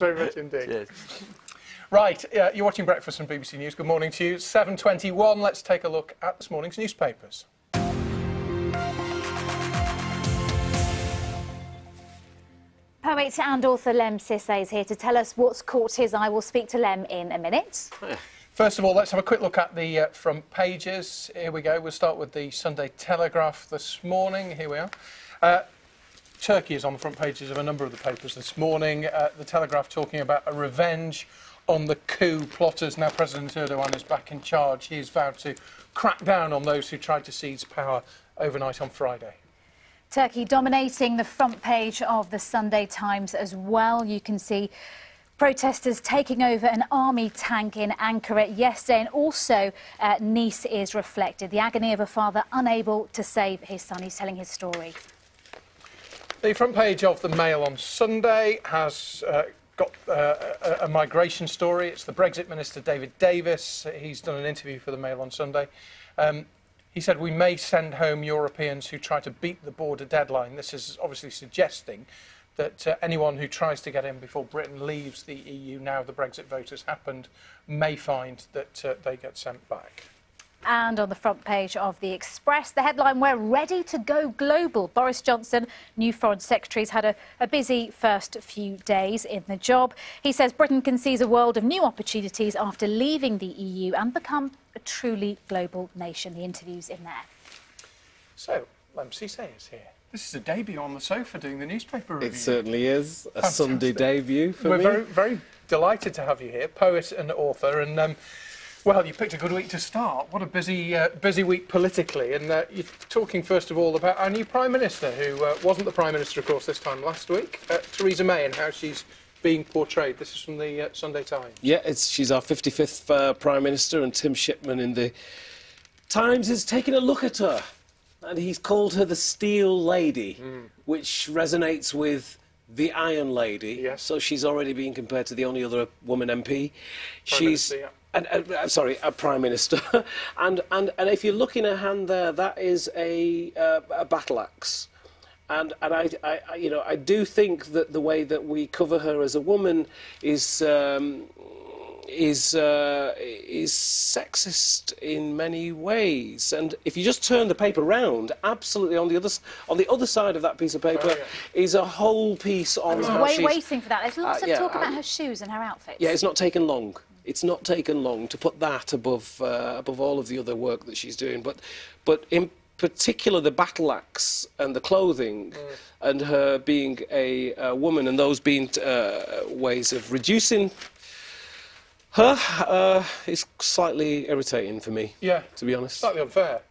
very much indeed. Cheers. Right, you're watching Breakfast on BBC News. Good morning to you. 7:21. Let's take a look at this morning's newspapers. Poet and author Lem Sissay is here to tell us what's caught his eye. We'll speak to Lem in a minute. First of all, let's have a quick look at the front pages. Here we go. We'll start with the Sunday Telegraph this morning. Here we are. Turkey is on the front pages of a number of the papers this morning. The Telegraph talking about a revenge on the coup plotters. Now President Erdogan is back in charge. He has vowed to crack down on those who tried to seize power overnight on Friday. Turkey dominating the front page of the Sunday Times as well. You can see protesters taking over an army tank in Ankara yesterday, and also Nice is reflected. The agony of a father unable to save his son. He's telling his story. The front page of the Mail on Sunday has got a migration story. It's the Brexit Minister David Davis. He's done an interview for the Mail on Sunday. He said, "We may send home Europeans who try to beat the border deadline." This is obviously suggesting that anyone who tries to get in before Britain leaves the EU, now the Brexit vote has happened, may find that they get sent back. And on the front page of The Express, the headline, "We're ready to go global." Boris Johnson, new Foreign Secretary, has had a busy first few days in the job. He says Britain can seize a world of new opportunities after leaving the EU and become a truly global nation. The interview's in there. So, Lem Sissay is here. This is a debut on the sofa doing the newspaper review. It certainly is. A Fantastic. Sunday debut for We're me. very delighted to have you here, poet and author, and well, you picked a good week to start. What a busy week politically, and you're talking first of all about our new Prime Minister, who wasn't the Prime Minister, of course, this time last week, Theresa May, and how she's being portrayed. This is from the Sunday Times. Yeah, she's our 55th Prime Minister, and Tim Shipman in the Times is taking a look at her, and he's called her the Steel Lady, which resonates with the Iron Lady. Yes. So she's already being compared to the only other woman MP. Prime Minister, yeah. Sorry, a Prime Minister. and if you look in her hand there, that is a battle axe. And I do think that the way that we cover her as a woman is sexist in many ways. And if you just turn the paper round, absolutely on the other side of that piece of paper is a whole piece on how she's waiting for that. There's lots of talk about her shoes and her outfits. Yeah, it's not taken long. It's not taken long to put that above all of the other work that she's doing. But in particular, the battle axe and the clothing and her being a woman and those being ways of reducing her is slightly irritating for me. Yeah, to be honest. Slightly unfair.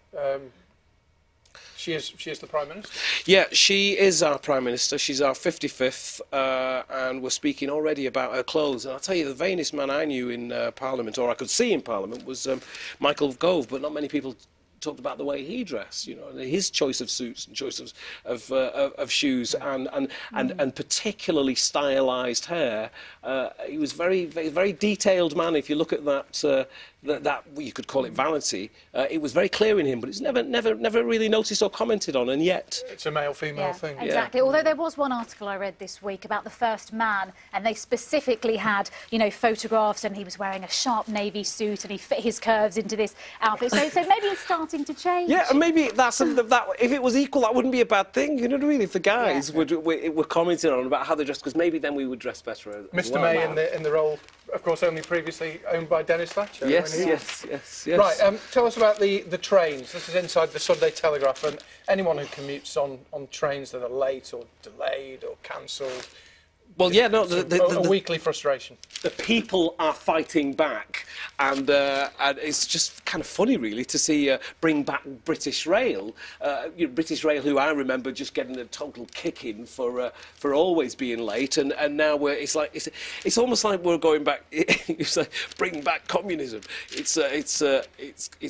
She is the Prime Minister? Yeah, she is our Prime Minister. She's our 55th, and we're speaking already about her clothes. And I'll tell you, the vainest man I knew in Parliament, or I could see in Parliament, was Michael Gove, but not many people talked about the way he dressed, you know, and his choice of suits and choice of shoes and particularly stylised hair. He was very detailed man. If you look at that you could call it vanity, it was very clear in him, but it's never really noticed or commented on, and yet it's a male-female thing. Exactly. Yeah. Although there was one article I read this week about the first man, and they specifically had, you know, photographs, and he was wearing a sharp navy suit, and he fit his curves into this outfit. So maybe it's starting to change. Yeah, and maybe that's something that if it was equal, that wouldn't be a bad thing. You know what I mean? If the guys were commenting on about how they dressed, because maybe then we would dress better. Mr. May in the role, of course, only previously owned by Dennis Thatcher. Yes. Right, tell us about the trains. This is inside the Sunday Telegraph, and anyone who commutes on trains that are late or delayed or cancelled. Well, yeah, no, a weekly frustration. The people are fighting back, and it's just kind of funny, really, to see bring back British Rail. British Rail, who I remember just getting a total kick-in for always being late, and now it's almost like we're going back. It's like bring back communism. It's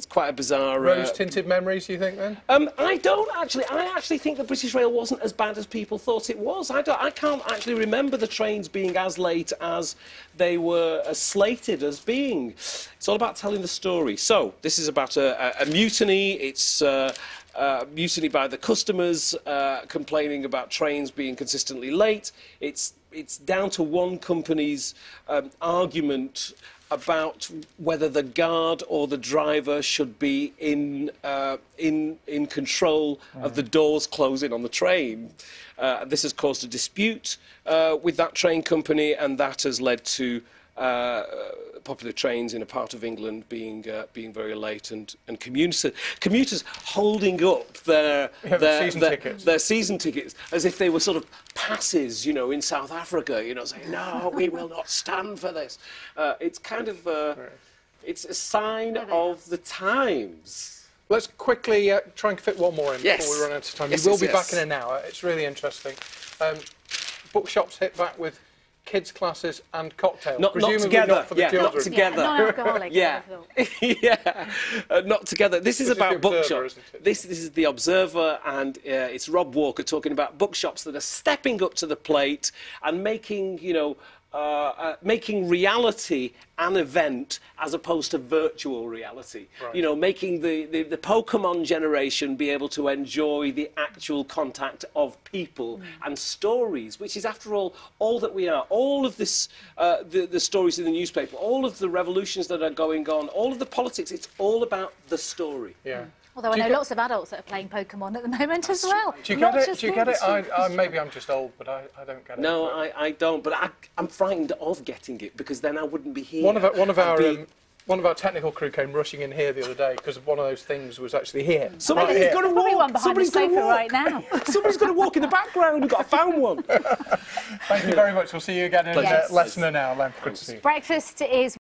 quite a bizarre. Rose-tinted memories, you think then? I don't actually. I actually think that British Rail wasn't as bad as people thought it was. I can't actually remember the trains being as late as they were slated as being. It's all about telling the story. So this is about a mutiny. It's mutiny by the customers, complaining about trains being consistently late. It's it's down to one company's argument about whether the guard or the driver should be in control of the doors closing on the train. This has caused a dispute with that train company, and that has led to popular trains in a part of England being very late, and commuters holding up their season tickets as if they were sort of passes, you know, in South Africa, you know, saying, no, we will not stand for this. It's kind of it's a sign of the times. Let's quickly try and fit one more in before we run out of time. Yes, we will be back in an hour. It's really interesting. Bookshops hit back with kids' classes and cocktails. Not together. Not for the children. Not together. Yeah, non-alcoholic. Yeah, not together. This is about bookshops. This is the Observer, and it's Rob Walker talking about bookshops that are stepping up to the plate and making, you know, making reality an event as opposed to virtual reality. Right. You know, making the Pokemon generation be able to enjoy the actual contact of people and stories, which is, after all that we are. All of this, the stories in the newspaper, all of the revolutions that are going on, all of the politics, it's all about the story. Yeah. Although I know lots of adults that are playing Pokemon at the moment as well. Do you get it? Do you get it? Maybe I'm just old, but I don't get it. No, I don't. But I'm frightened of getting it, because then I wouldn't be here. One of our technical crew came rushing in here the other day because one of those things was actually here. Somebody's got to walk. One behind the sofa right now. Somebody's got to walk in the background. I found one. Thank you very much. We'll see you again in less than an hour. Len, good to see you. Breakfast is